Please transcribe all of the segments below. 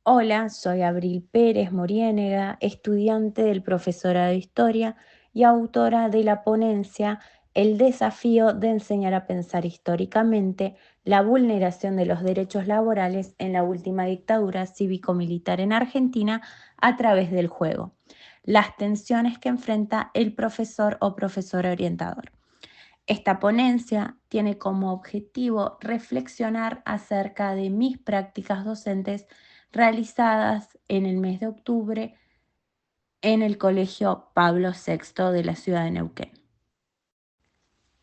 Hola, soy Abril Pérez Moriénega, estudiante del profesorado de Historia y autora de la ponencia El desafío de enseñar a pensar históricamente, la vulneración de los derechos laborales en la última dictadura cívico-militar en Argentina a través del juego. Las tensiones que enfrenta el profesor o profesora orientador. Esta ponencia tiene como objetivo reflexionar acerca de mis prácticas docentes realizadas en el mes de octubre en el Colegio Pablo VI de la ciudad de Neuquén.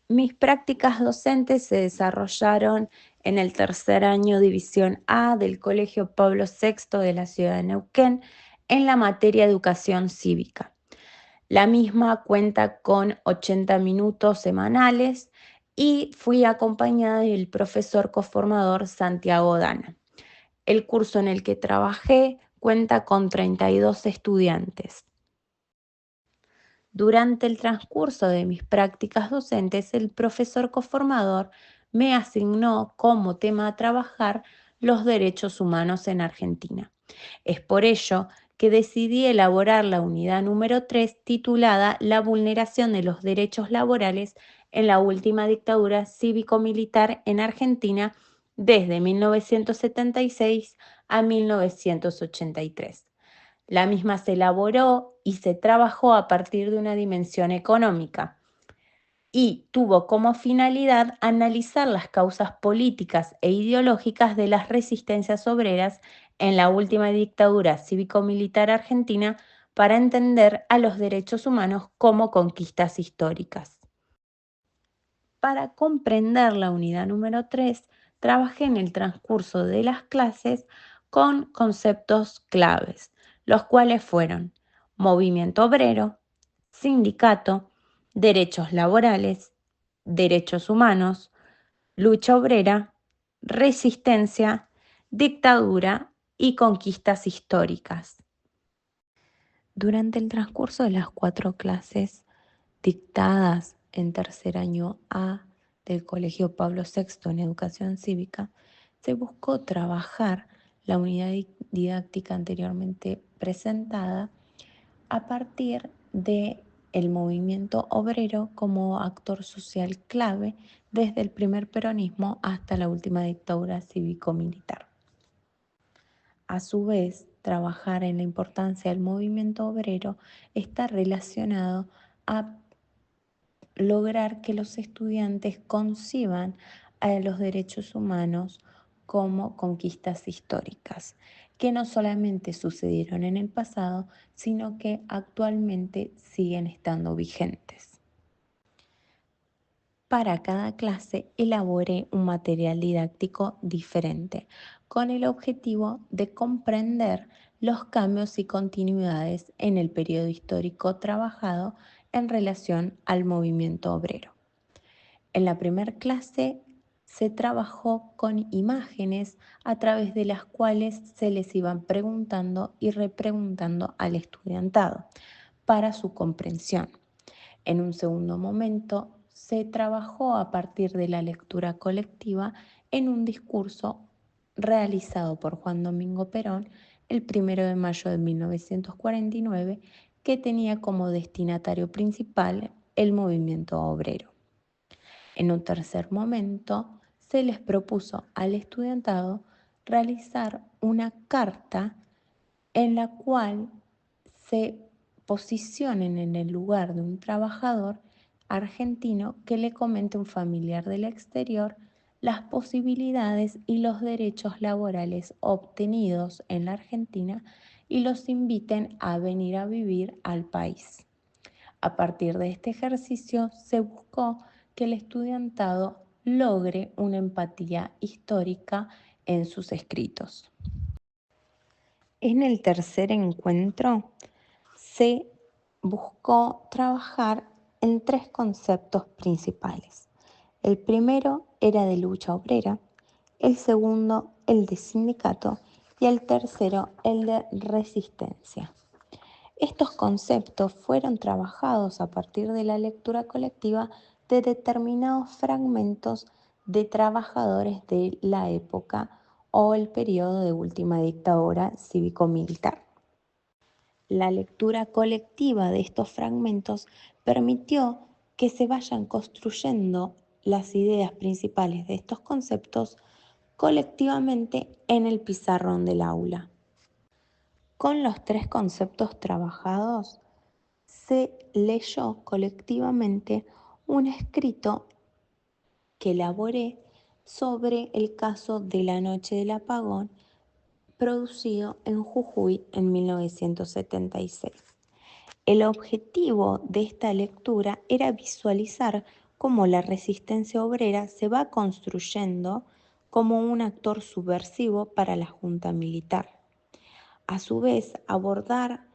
Mis prácticas docentes se desarrollaron en el tercer año División A del Colegio Pablo VI de la ciudad de Neuquén en la materia Educación Cívica. La misma cuenta con 80 minutos semanales y fui acompañada del profesor coformador Santiago Dana. El curso en el que trabajé cuenta con 32 estudiantes. Durante el transcurso de mis prácticas docentes, el profesor coformador me asignó como tema a trabajar los derechos humanos en Argentina. Es por ello que decidí elaborar la unidad número 3 titulada La vulneración de los derechos laborales en la última dictadura cívico-militar en Argentina desde 1976 a 1983. La misma se elaboró y se trabajó a partir de una dimensión económica y tuvo como finalidad analizar las causas políticas e ideológicas de las resistencias obreras en la última dictadura cívico-militar argentina para entender a los derechos humanos como conquistas históricas. Para comprender la unidad número 3, trabajé en el transcurso de las clases con conceptos claves, los cuales fueron movimiento obrero, sindicato, derechos laborales, derechos humanos, lucha obrera, resistencia, dictadura y conquistas históricas. Durante el transcurso de las 4 clases dictadas en tercer año A del Colegio Pablo VI en Educación Cívica, se buscó trabajar la unidad didáctica anteriormente presentada a partir de el movimiento obrero como actor social clave desde el primer peronismo hasta la última dictadura cívico-militar. A su vez, trabajar en la importancia del movimiento obrero está relacionado a lograr que los estudiantes conciban a los derechos humanos como conquistas históricas, que no solamente sucedieron en el pasado, sino que actualmente siguen estando vigentes. Para cada clase elaboré un material didáctico diferente, con el objetivo de comprender los cambios y continuidades en el periodo histórico trabajado en relación al movimiento obrero. En la primera clase se trabajó con imágenes a través de las cuales se les iban preguntando y repreguntando al estudiantado para su comprensión. En un segundo momento se trabajó a partir de la lectura colectiva en un discurso realizado por Juan Domingo Perón el 1 de mayo de 1949, que tenía como destinatario principal el movimiento obrero. En un tercer momento, se les propuso al estudiantado realizar una carta en la cual se posicionen en el lugar de un trabajador argentino que le comente a un familiar del exterior las posibilidades y los derechos laborales obtenidos en la Argentina y los inviten a venir a vivir al país. A partir de este ejercicio se buscó que el estudiantado logre una empatía histórica en sus escritos. En el tercer encuentro se buscó trabajar en 3 conceptos principales. El primero era de lucha obrera, el segundo el de sindicato y el tercero el de resistencia. Estos conceptos fueron trabajados a partir de la lectura colectiva de determinados fragmentos de trabajadores de la época o el periodo de última dictadura cívico-militar. La lectura colectiva de estos fragmentos permitió que se vayan construyendo las ideas principales de estos conceptos colectivamente en el pizarrón del aula. Con los tres conceptos trabajados, se leyó colectivamente un escrito que elaboré sobre el caso de la noche del apagón producido en Jujuy en 1976. El objetivo de esta lectura era visualizar cómo la resistencia obrera se va construyendo como un actor subversivo para la junta militar. A su vez, abordar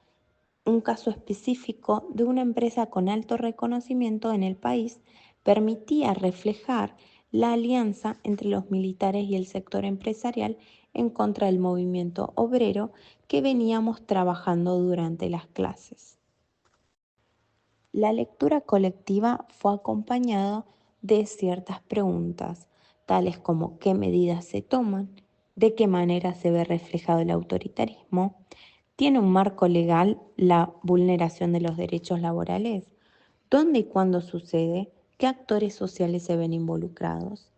un caso específico de una empresa con alto reconocimiento en el país permitía reflejar la alianza entre los militares y el sector empresarial en contra del movimiento obrero que veníamos trabajando durante las clases. La lectura colectiva fue acompañada de ciertas preguntas, tales como qué medidas se toman, de qué manera se ve reflejado el autoritarismo, ¿tiene un marco legal la vulneración de los derechos laborales? ¿Dónde y cuándo sucede? ¿Qué actores sociales se ven involucrados?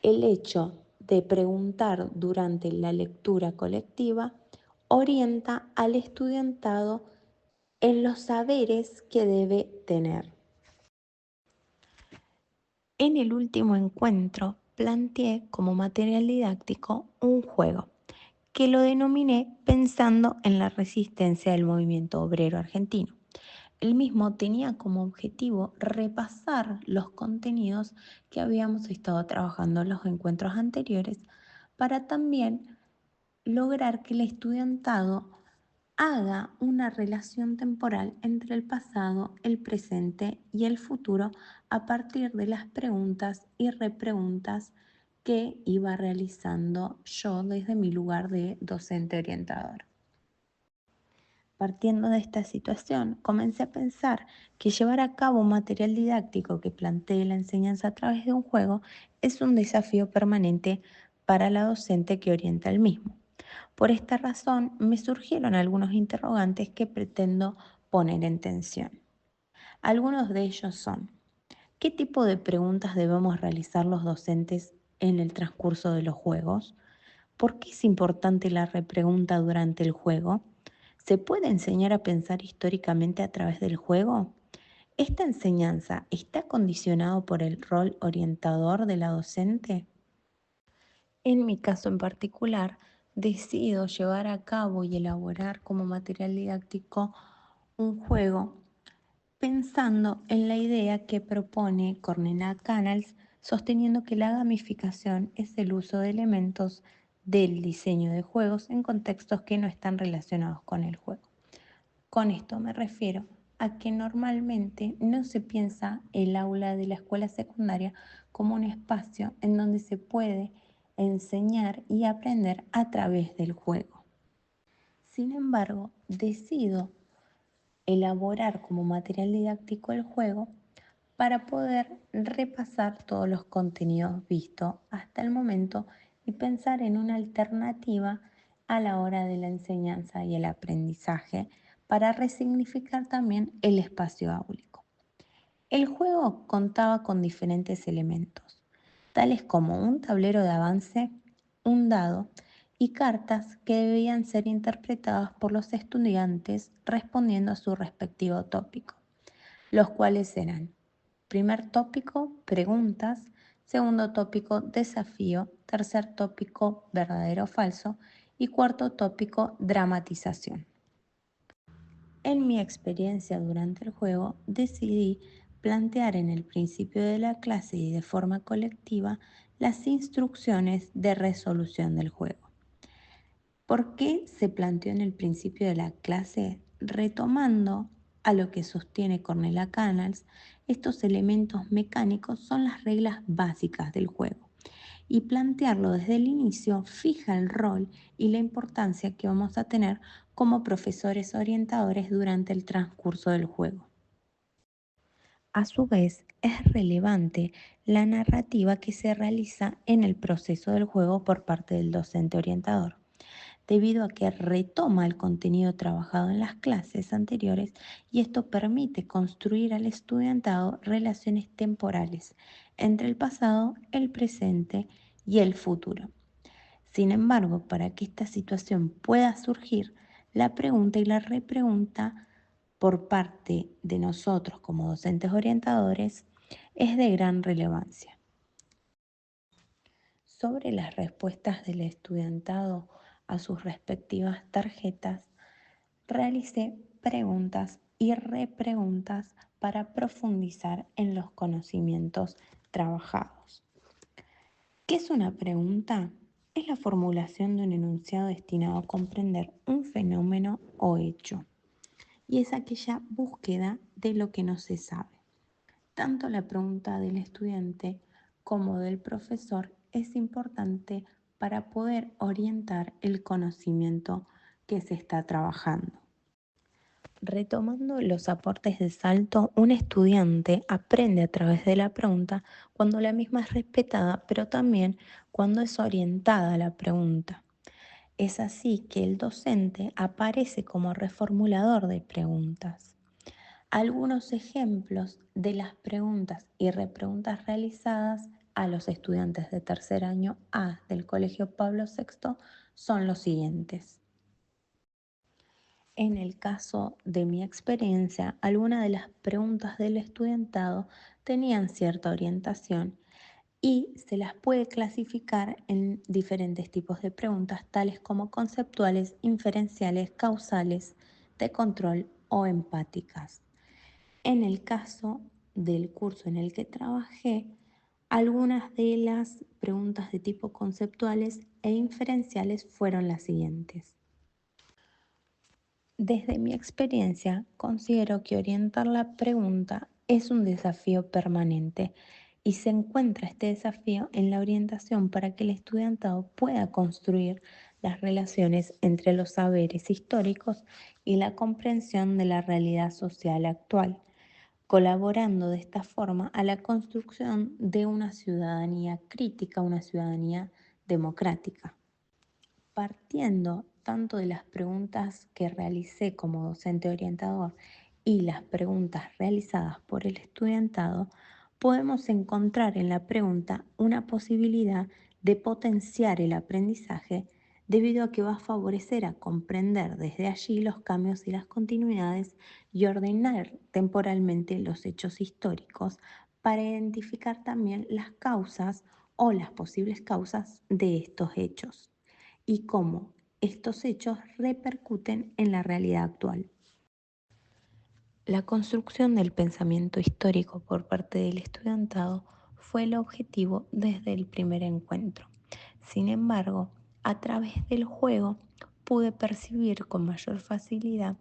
El hecho de preguntar durante la lectura colectiva orienta al estudiantado en los saberes que debe tener. En el último encuentro planteé como material didáctico un juego que lo denominé pensando en la resistencia del movimiento obrero argentino. El mismo tenía como objetivo repasar los contenidos que habíamos estado trabajando en los encuentros anteriores para también lograr que el estudiantado haga una relación temporal entre el pasado, el presente y el futuro a partir de las preguntas y repreguntas que iba realizando yo desde mi lugar de docente orientador. Partiendo de esta situación, comencé a pensar que llevar a cabo un material didáctico que plantee la enseñanza a través de un juego es un desafío permanente para la docente que orienta el mismo. Por esta razón, me surgieron algunos interrogantes que pretendo poner en tensión. Algunos de ellos son: ¿qué tipo de preguntas debemos realizar los docentes en el transcurso de los juegos? ¿Por qué es importante la repregunta durante el juego? ¿Se puede enseñar a pensar históricamente a través del juego? ¿Esta enseñanza está condicionada por el rol orientador de la docente? En mi caso en particular, decido llevar a cabo y elaborar como material didáctico un juego pensando en la idea que propone Cornelius Canals, sosteniendo que la gamificación es el uso de elementos del diseño de juegos en contextos que no están relacionados con el juego. Con esto me refiero a que normalmente no se piensa el aula de la escuela secundaria como un espacio en donde se puede enseñar y aprender a través del juego. Sin embargo, decido elaborar como material didáctico el juego para poder repasar todos los contenidos vistos hasta el momento y pensar en una alternativa a la hora de la enseñanza y el aprendizaje para resignificar también el espacio áulico. El juego contaba con diferentes elementos, tales como un tablero de avance, un dado y cartas que debían ser interpretadas por los estudiantes respondiendo a su respectivo tópico, los cuales eran: primer tópico, preguntas; segundo tópico, desafío; tercer tópico, verdadero o falso; y cuarto tópico, dramatización. En mi experiencia durante el juego, decidí plantear en el principio de la clase y de forma colectiva las instrucciones de resolución del juego. ¿Por qué se planteó en el principio de la clase? Retomando a lo que sostiene Cornelia Canals, estos elementos mecánicos son las reglas básicas del juego, y plantearlo desde el inicio fija el rol y la importancia que vamos a tener como profesores orientadores durante el transcurso del juego. A su vez, es relevante la narrativa que se realiza en el proceso del juego por parte del docente orientador, debido a que retoma el contenido trabajado en las clases anteriores y esto permite construir al estudiantado relaciones temporales entre el pasado, el presente y el futuro. Sin embargo, para que esta situación pueda surgir, la pregunta y la repregunta por parte de nosotros como docentes orientadores es de gran relevancia. Sobre las respuestas del estudiantado a sus respectivas tarjetas, realicé preguntas y repreguntas para profundizar en los conocimientos trabajados. ¿Qué es una pregunta? Es la formulación de un enunciado destinado a comprender un fenómeno o hecho, y es aquella búsqueda de lo que no se sabe. Tanto la pregunta del estudiante como del profesor es importante para poder orientar el conocimiento que se está trabajando. Retomando los aportes de Salto, un estudiante aprende a través de la pregunta cuando la misma es respetada, pero también cuando es orientada a la pregunta. Es así que el docente aparece como reformulador de preguntas. Algunos ejemplos de las preguntas y repreguntas realizadas a los estudiantes de tercer año A del Colegio Pablo VI son los siguientes. En el caso de mi experiencia, algunas de las preguntas del estudiantado tenían cierta orientación y se las puede clasificar en diferentes tipos de preguntas, tales como conceptuales, inferenciales, causales, de control o empáticas. En el caso del curso en el que trabajé, algunas de las preguntas de tipo conceptuales e inferenciales fueron las siguientes. Desde mi experiencia, considero que orientar la pregunta es un desafío permanente y se encuentra este desafío en la orientación para que el estudiantado pueda construir las relaciones entre los saberes históricos y la comprensión de la realidad social actual, colaborando de esta forma a la construcción de una ciudadanía crítica, una ciudadanía democrática. Partiendo tanto de las preguntas que realicé como docente orientador y las preguntas realizadas por el estudiantado, podemos encontrar en la pregunta una posibilidad de potenciar el aprendizaje debido a que va a favorecer a comprender desde allí los cambios y las continuidades y ordenar temporalmente los hechos históricos para identificar también las causas o las posibles causas de estos hechos y cómo estos hechos repercuten en la realidad actual. La construcción del pensamiento histórico por parte del estudiantado fue el objetivo desde el primer encuentro. Sin embargo, a través del juego pude percibir con mayor facilidad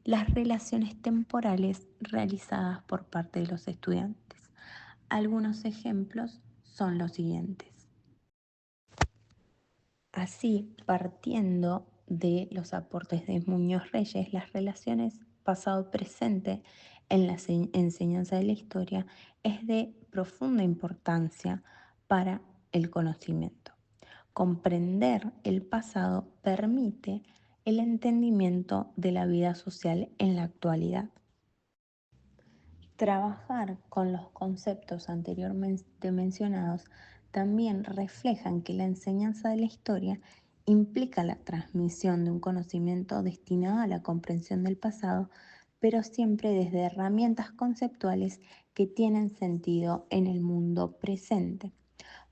las relaciones temporales realizadas por parte de los estudiantes. Algunos ejemplos son los siguientes. Así, partiendo de los aportes de Muñoz Reyes, las relaciones pasado-presente en la enseñanza de la historia es de profunda importancia para el conocimiento. Comprender el pasado permite el entendimiento de la vida social en la actualidad. Trabajar con los conceptos anteriormente mencionados también reflejan que la enseñanza de la historia implica la transmisión de un conocimiento destinado a la comprensión del pasado, pero siempre desde herramientas conceptuales que tienen sentido en el mundo presente.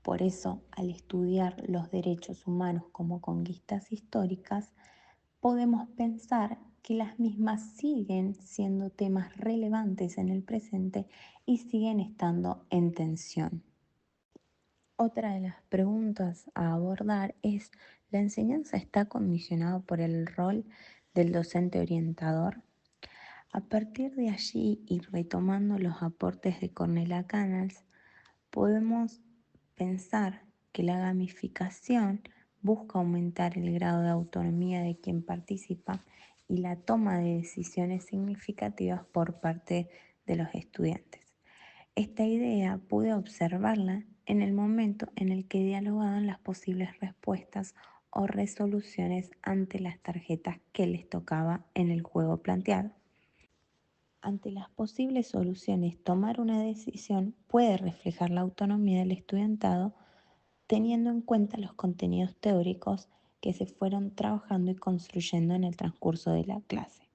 Por eso, al estudiar los derechos humanos como conquistas históricas, podemos pensar que las mismas siguen siendo temas relevantes en el presente y siguen estando en tensión. Otra de las preguntas a abordar es, ¿la enseñanza está condicionada por el rol del docente orientador? A partir de allí y retomando los aportes de Cornelia Canals, podemos pensar que la gamificación busca aumentar el grado de autonomía de quien participa y la toma de decisiones significativas por parte de los estudiantes. Esta idea pude observarla en el momento en el que dialogaban las posibles respuestas o resoluciones ante las tarjetas que les tocaba en el juego planteado. Ante las posibles soluciones, tomar una decisión puede reflejar la autonomía del estudiantado teniendo en cuenta los contenidos teóricos que se fueron trabajando y construyendo en el transcurso de la clase.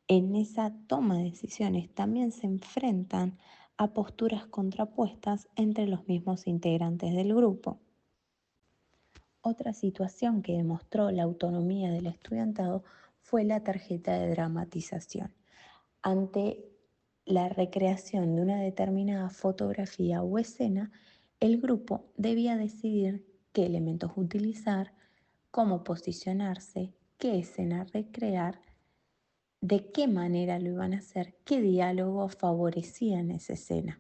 En esa toma de decisiones también se enfrentan a posturas contrapuestas entre los mismos integrantes del grupo. Otra situación que demostró la autonomía del estudiantado fue la tarjeta de dramatización. Ante la recreación de una determinada fotografía o escena, el grupo debía decidir qué elementos utilizar, cómo posicionarse, qué escena recrear, de qué manera lo iban a hacer, qué diálogo favorecían esa escena.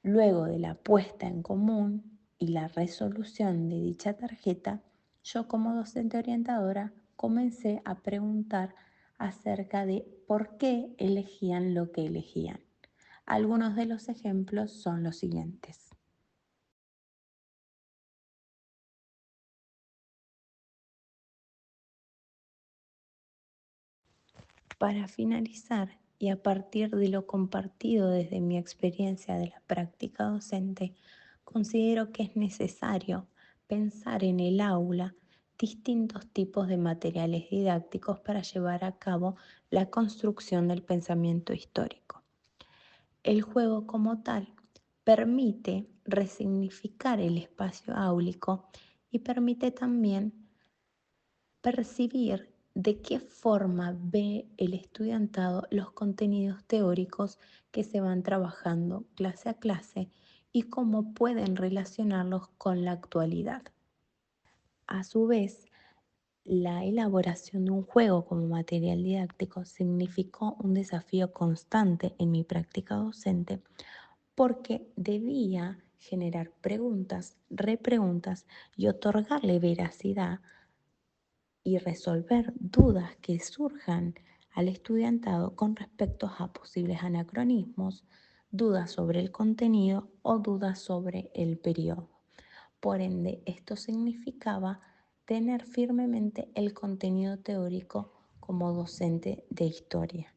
Luego de la puesta en común y la resolución de dicha tarjeta, yo como docente orientadora comencé a preguntar acerca de por qué elegían lo que elegían. Algunos de los ejemplos son los siguientes. Para finalizar, y a partir de lo compartido desde mi experiencia de la práctica docente, considero que es necesario pensar en el aula distintos tipos de materiales didácticos para llevar a cabo la construcción del pensamiento histórico. El juego como tal permite resignificar el espacio áulico y permite también percibir de qué forma ve el estudiantado los contenidos teóricos que se van trabajando clase a clase y cómo pueden relacionarlos con la actualidad. A su vez, la elaboración de un juego como material didáctico significó un desafío constante en mi práctica docente porque debía generar preguntas, repreguntas y otorgarle veracidad y resolver dudas que surjan al estudiantado con respecto a posibles anacronismos, dudas sobre el contenido o dudas sobre el periodo. Por ende, esto significaba tener firmemente el contenido teórico como docente de historia.